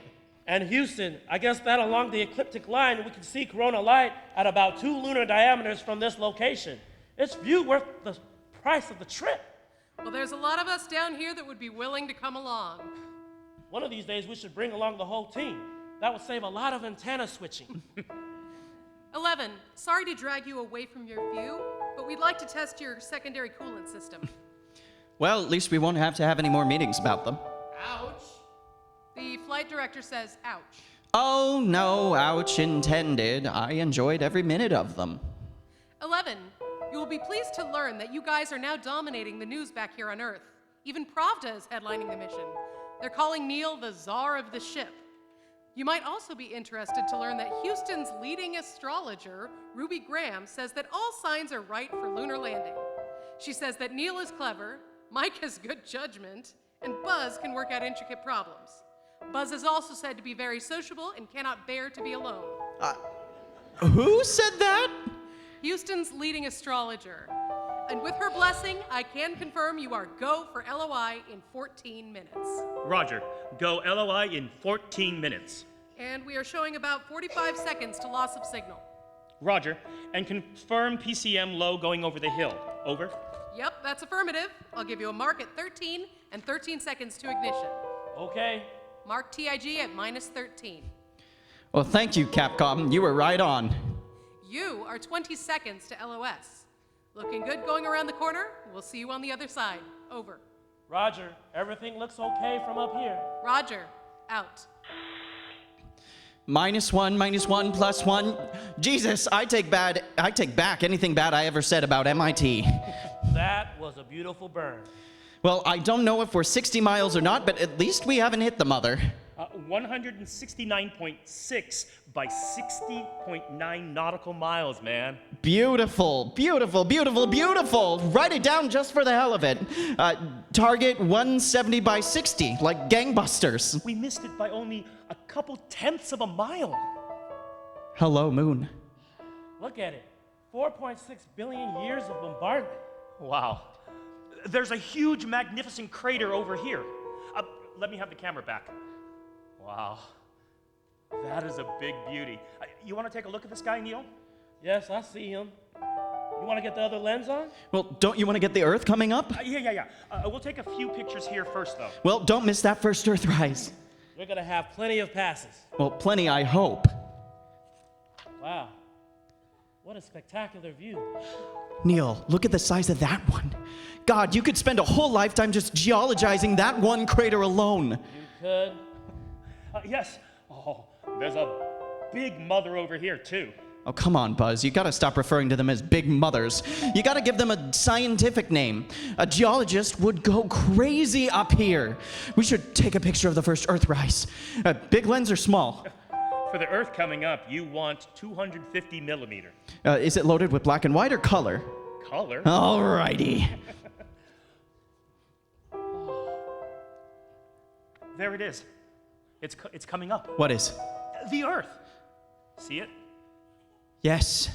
And Houston, I guess that along the ecliptic line, we can see corona light at about 2 lunar diameters from this location. It's view worth the price of the trip. Well, there's a lot of us down here that would be willing to come along. One of these days, we should bring along the whole team. That would save a lot of antenna switching. 11, sorry to drag you away from your view, but we'd like to test your secondary coolant system. Well, at least we won't have to have any more meetings about them. Ouch. The flight director says ouch. Oh, no, ouch intended. I enjoyed every minute of them. 11, you will be pleased to learn that you guys are now dominating the news back here on Earth. Even Pravda is headlining the mission. They're calling Neil the czar of the ship. You might also be interested to learn that Houston's leading astrologer, Ruby Graham, says that all signs are right for lunar landing. She says that Neil is clever, Mike has good judgment, and Buzz can work out intricate problems. Buzz is also said to be very sociable and cannot bear to be alone. Who said that? Houston's leading astrologer. And with her blessing, I can confirm you are go for LOI in 14 minutes. Roger, go LOI in 14 minutes. And we are showing about 45 seconds to loss of signal. Roger, and confirm PCM low going over the hill. Over. Yep, that's affirmative. I'll give you a mark at 13 and 13 seconds to ignition. Okay. Mark TIG at minus 13. Well, thank you, Capcom. You were right on. You are 20 seconds to LOS. Looking good going around the corner. We'll see you on the other side. Over. Roger, everything looks okay from up here. Roger, out. -1, +1. Jesus, I take back anything bad I ever said about MIT. That was a beautiful burn. Well, I don't know if we're 60 miles or not, but at least we haven't hit the mother. 169.6 by 60.9 nautical miles, man. Beautiful, beautiful, beautiful, beautiful. Write it down just for the hell of it. Target 170 by 60, like gangbusters. We missed it by only a couple tenths of a mile. Hello, Moon. Look at it. 4.6 billion years of bombardment. Wow. There's a huge, magnificent crater over here. Let me have the camera back. Wow. That is a big beauty. You want to take a look at this guy, Neil? Yes, I see him. You want to get the other lens on? Well, don't you want to get the Earth coming up? Yeah. We'll take a few pictures here first, though. Well, don't miss that first Earthrise. We're going to have plenty of passes. Well, plenty, I hope. Wow. What a spectacular view. Neil, look at the size of that one. God, you could spend a whole lifetime just geologizing that one crater alone. You could. Yes. Oh, there's a big mother over here, too. Oh, come on, Buzz. You gotta stop referring to them as big mothers. You gotta give them a scientific name. A geologist would go crazy up here. We should take a picture of the first Earthrise. Big lens or small? For the Earth coming up, you want 250 millimeter. Is it loaded with black and white or color? Color? Alrighty. There it is. It's coming up. What is? The Earth. See it? Yes.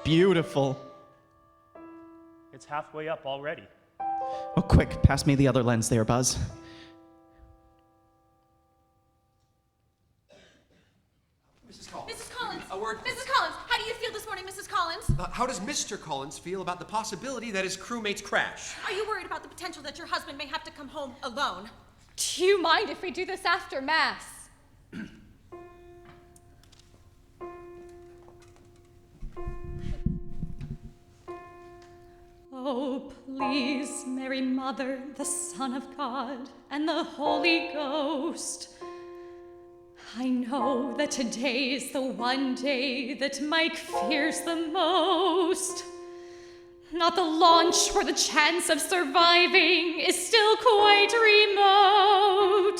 Beautiful. It's halfway up already. Oh, quick, pass me the other lens there, Buzz. Mrs. Collins. Mrs. Collins! A word. Mrs. Collins, how do you feel this morning, Mrs. Collins? How does Mr. Collins feel about the possibility that his crewmates crash? Are you worried about the potential that your husband may have to come home alone? Do you mind if we do this after Mass? Oh, please, Mary Mother, the Son of God, and the Holy Ghost. I know that today is the one day that Mike fears the most. Not the launch where the chance of surviving is still quite remote.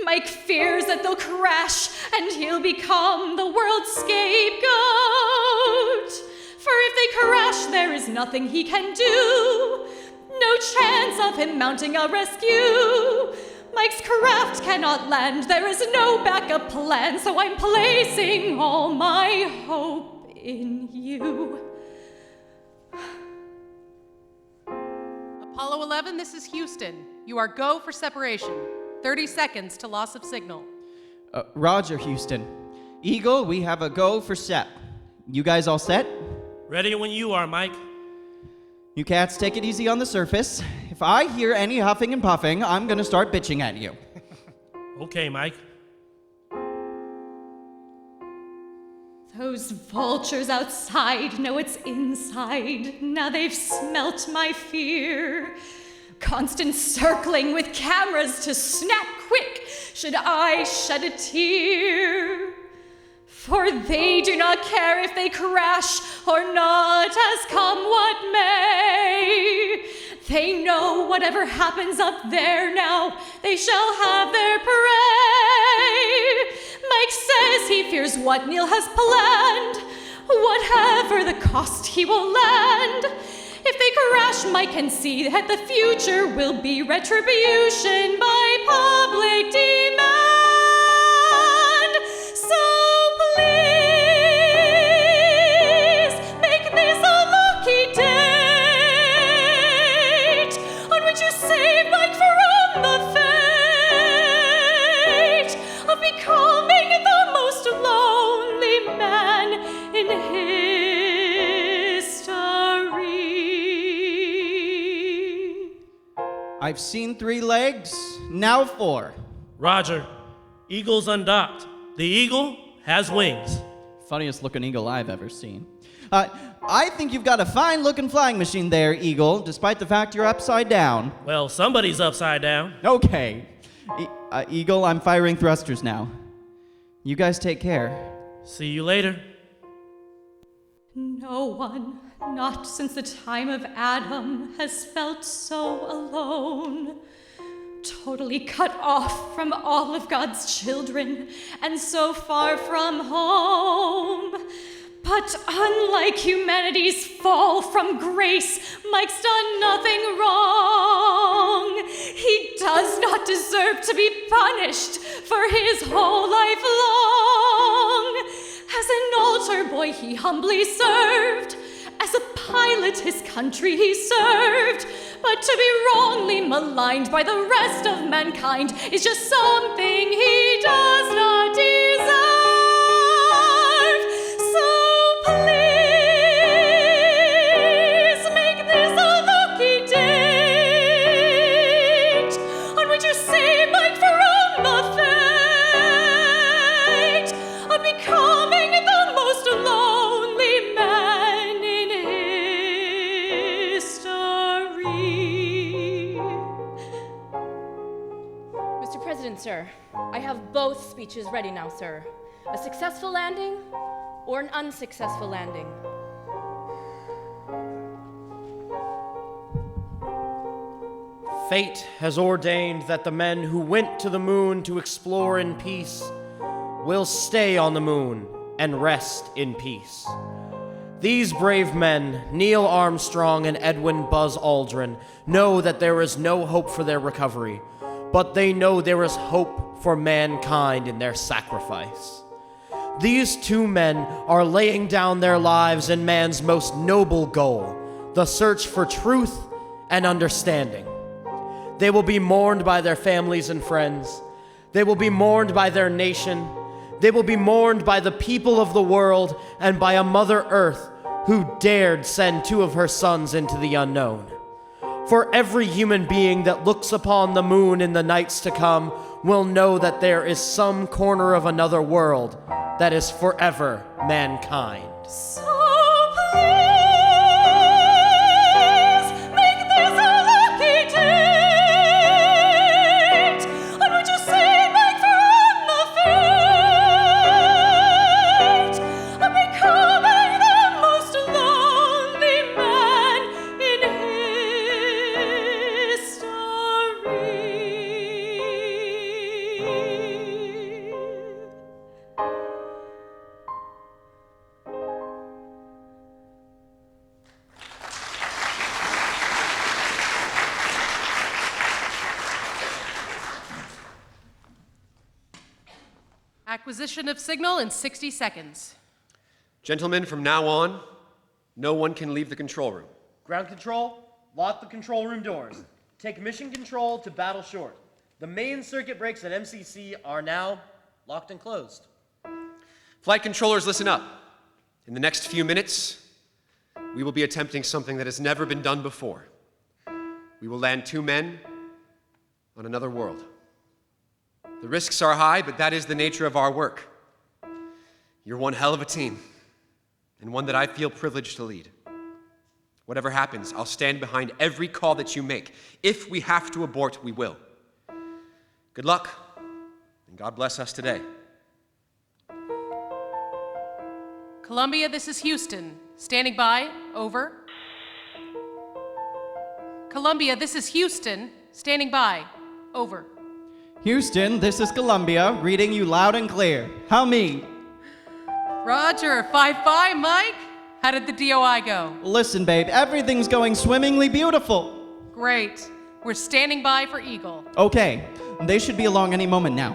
Mike fears that they'll crash and he'll become the world's scapegoat. For if they crash, there is nothing he can do. No chance of him mounting a rescue. Mike's craft cannot land, there is no backup plan, so I'm placing all my hope in you. Apollo 11, this is Houston. You are go for separation. 30 seconds to loss of signal. Roger, Houston. Eagle, we have a go for SEP. You guys all set? Ready when you are, Mike. You cats take it easy on the surface. If I hear any huffing and puffing, I'm gonna start bitching at you. Okay, Mike. Those vultures outside know it's inside. Now they've smelt my fear. Constant circling with cameras to snap quick should I shed a tear. For they do not care if they crash or not, as come what may. They know whatever happens up there now, they shall have their prey. Mike says he fears what Neil has planned, whatever the cost he will land. If they crash, Mike can see that the future will be retribution by public demand. So please make this a lucky date on which you save Mike from the fate of becoming the most lonely man in history. I've seen 3 legs, now 4. Roger. Eagle's undocked. The eagle has wings. Funniest looking eagle I've ever seen. I think you've got a fine looking flying machine there, Eagle, despite the fact you're upside down. Well, somebody's upside down. Okay. Eagle, I'm firing thrusters now. You guys take care. See you later. No one, not since the time of Adam, has felt so alone. Totally cut off from all of God's children and so far from home. But unlike humanity's fall from grace, Mike's done nothing wrong. He does not deserve to be punished for his whole life long. As an altar boy he humbly served. As a pilot his country he served. But to be wrongly maligned by the rest of mankind is just something he does not deserve. So please make this a lucky date on which you save Mike from the fate of becoming the most lonely man in history. Mr. President, sir, I have both speeches ready now, sir. A successful landing or an unsuccessful landing. Fate has ordained that the men who went to the moon to explore in peace will stay on the moon and rest in peace. These brave men, Neil Armstrong and Edwin Buzz Aldrin, know that there is no hope for their recovery, but they know there is hope for mankind in their sacrifice. These two men are laying down their lives in man's most noble goal, the search for truth and understanding. They will be mourned by their families and friends. They will be mourned by their nation. They will be mourned by the people of the world and by a Mother Earth who dared send two of her sons into the unknown. For every human being that looks upon the moon in the nights to come will know that there is some corner of another world that is forever mankind. So please make this a lucky date on which you say thank from the fate of becoming the most lonely man in history. Acquisition of signal in 60 seconds. Gentlemen, from now on, no one can leave the control room. Ground control, lock the control room doors. Take mission control to battle short. The main circuit breaks at MCC are now locked and closed. Flight controllers, listen up. In the next few minutes, we will be attempting something that has never been done before. We will land two men on another world. The risks are high, but that is the nature of our work. You're one hell of a team, and one that I feel privileged to lead. Whatever happens, I'll stand behind every call that you make. If we have to abort, we will. Good luck, and God bless us today. Columbia, this is Houston. Standing by. Over. Columbia, this is Houston. Standing by. Over. Houston, this is Columbia, reading you loud and clear. How me? Roger. 5-5, Mike. How did the DOI go? Listen, babe, everything's going swimmingly beautiful. Great. We're standing by for Eagle. Okay, they should be along any moment now.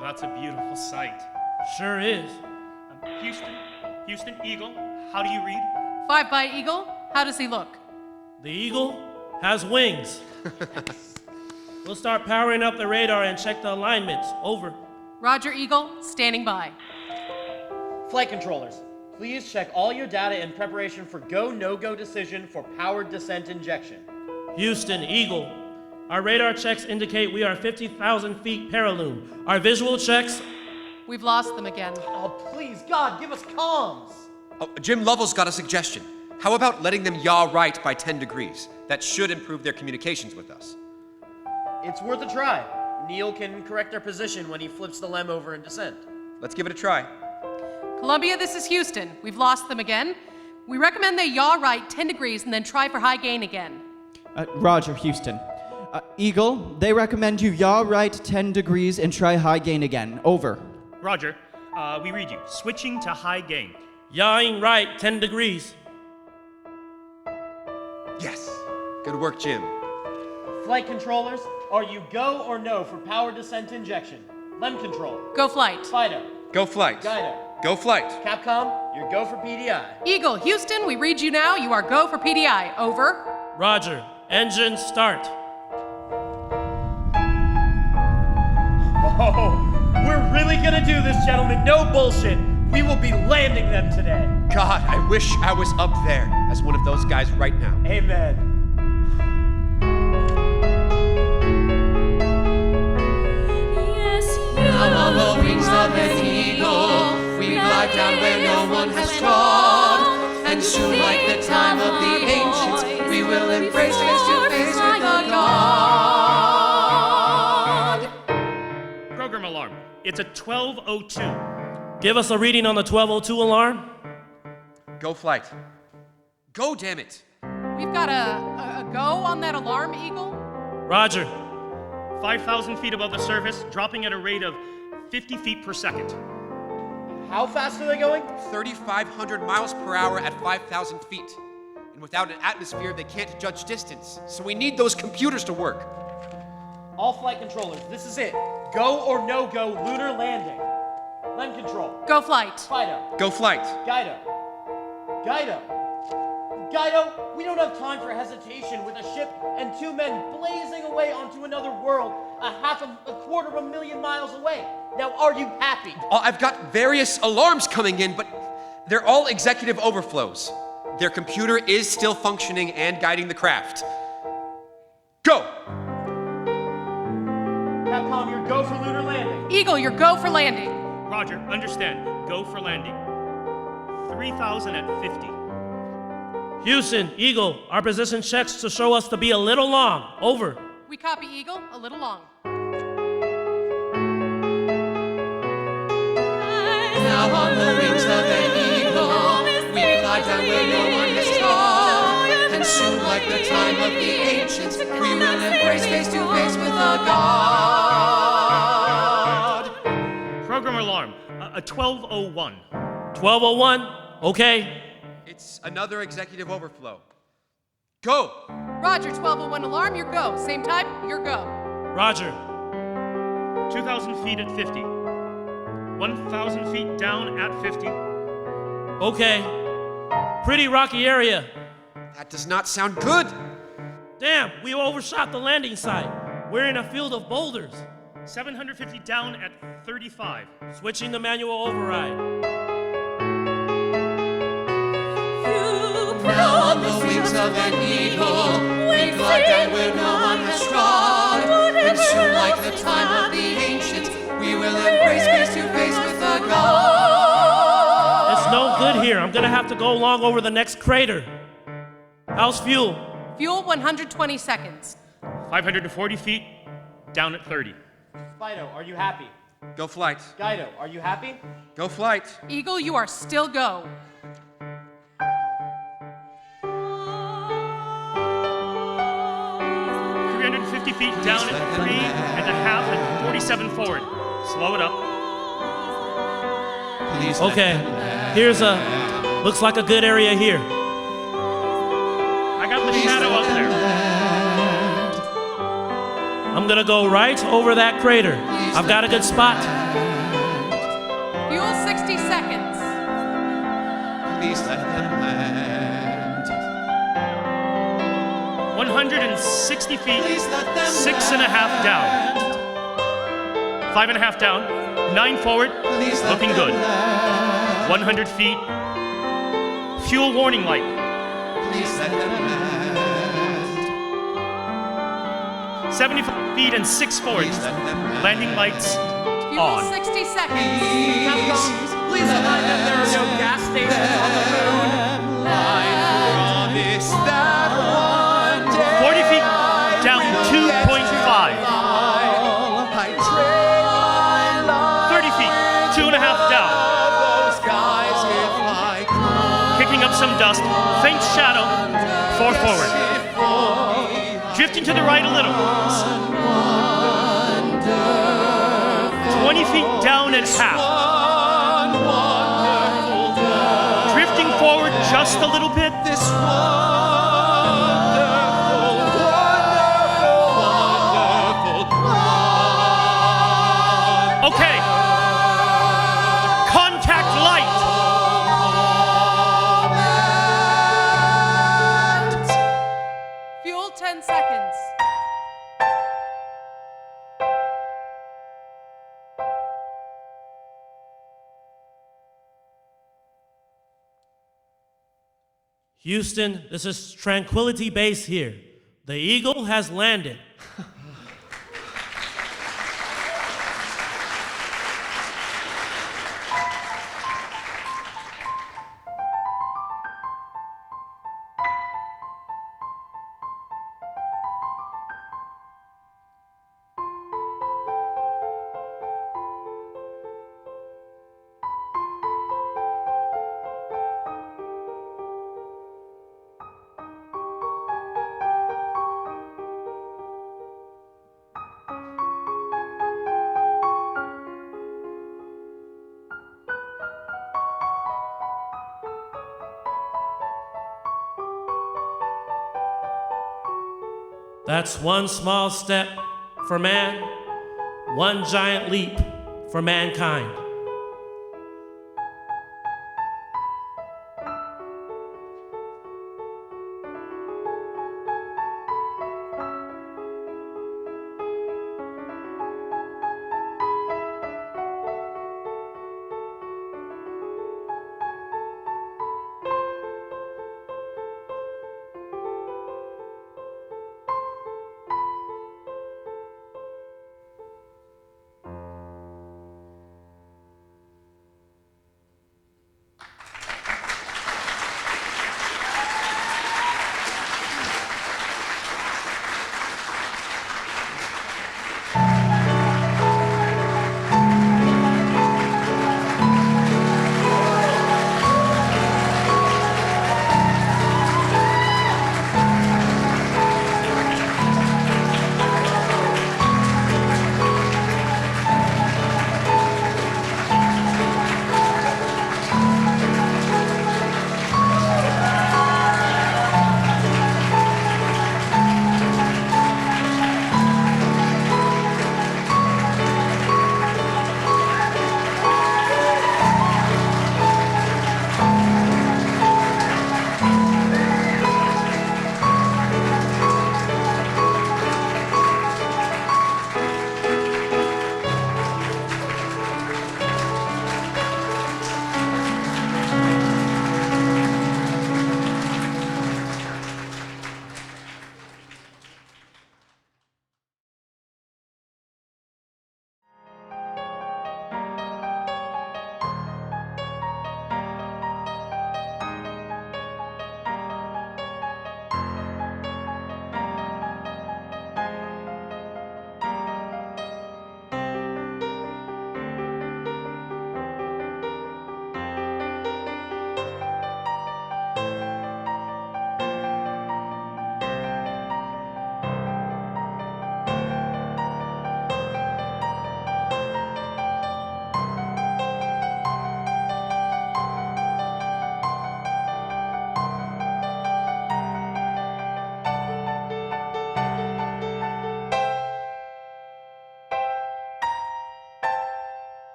That's a beautiful sight. Sure is. Houston, Eagle, how do you read? 5 by Eagle. How does he look? The Eagle has wings. We'll start powering up the radar and check the alignments. Over. Roger, Eagle. Standing by. Flight controllers, please check all your data in preparation for go, no-go decision for powered descent injection. Houston, Eagle. Our radar checks indicate we are 50,000 feet paraloon. Our visual checks... We've lost them again. Oh, please, God, give us comms! Oh, Jim Lovell's got a suggestion. How about letting them yaw right by 10 degrees? That should improve their communications with us. It's worth a try. Neil can correct their position when he flips the LEM over in descent. Let's give it a try. Columbia, this is Houston. We've lost them again. We recommend they yaw right 10 degrees and then try for high gain again. Roger, Houston. Eagle, they recommend you yaw right 10 degrees and try high gain again. Over. Roger, we read you. Switching to high gain. Yawing right 10 degrees. Yes. Good work, Jim. Flight controllers, are you go or no for power descent injection? LEM control. Go flight. Fido. Go flight. Guido. Go flight. Capcom, you're go for PDI. Eagle, Houston, we read you now. You are go for PDI. Over. Roger. Engine start. Oh, we're really gonna do this, gentlemen. No bullshit. We will be landing them today. God, I wish I was up there as one of those guys right now. Amen. Yes, On the wings of an eagle, we glide down where no one has trod. And soon, like the time of the ancients, we will embrace face to face with the God. Program alarm. It's a 12:02. Give us a reading on the 1202 alarm. Go flight. Go, damn it. We've got a go on that alarm, Eagle. Roger. 5,000 feet above the surface, dropping at a rate of 50 feet per second. How fast are they going? 3,500 miles per hour at 5,000 feet. And without an atmosphere, they can't judge distance. So we need those computers to work. All flight controllers, this is it. Go or no go lunar landing. Lem control. Go flight. Fido. Go flight. Guido. Guido. Guido, we don't have time for hesitation with a ship and two men blazing away onto another world a quarter of a million miles away. Now, are you happy? I've got various alarms coming in, but they're all executive overflows. Their computer is still functioning and guiding the craft. Go! Capcom, you're go for lunar landing. Eagle, you're go for landing. Roger, understand. Go for landing. 3,000 at 50. Houston, Eagle, our position checks to show us to be a little long. Over. We copy Eagle, a little long. Now on the wings of an eagle, we fly down where no one has trod. And soon, like the time of the ancients, we will embrace face to face with a god. Program alarm, a 1201. 1201, okay. It's another executive overflow. Go! Roger, 1201 alarm, you're go. Same type, you're go. Roger. 2,000 feet at 50. 1,000 feet down at 50. Okay. Pretty rocky area. That does not sound good. Damn, we overshot the landing site. We're in a field of boulders. 750 down at 35. Switching to manual override. Now on the wings of an eagle, we glide down where no one has trod. And soon, like the time of the ancients, we will embrace face to face with a god. It's no good here. I'm gonna have to go along over the next crater. How's fuel? Fuel, 120 seconds. 540 feet down at 30. Fido, are you happy? Go flight. Guido, are you happy? Go flight. Eagle, you are still go. 350 feet down at 3.5 and 47 forward. Slow it up. Okay, here's looks like a good area here. I got the shadow up there. I'm gonna go right over that crater. I've got a good spot. Fuel, 60 seconds. Please let them land. 160 feet, Please let them 6.5 down. 5.5 down, 9 forward, Please let looking them good. land. 100 feet, fuel warning light. Please let them land. 70 feet and 6 forward, Please let them land. landing lights Fuel, on. 60 seconds. Please remind them there are no gas stations on the moon. Promise that one day 40 feet down 2.5. 30 feet, 2.5 down. Kicking up some dust, faint shadow, 4 forward. Drifting to the right a little. 20 feet down at half. Drifting forward just a little bit. Okay. Contact light. Fuel, 10 seconds. Houston, this is Tranquility Base here. The Eagle has landed. That's one small step for man, one giant leap for mankind.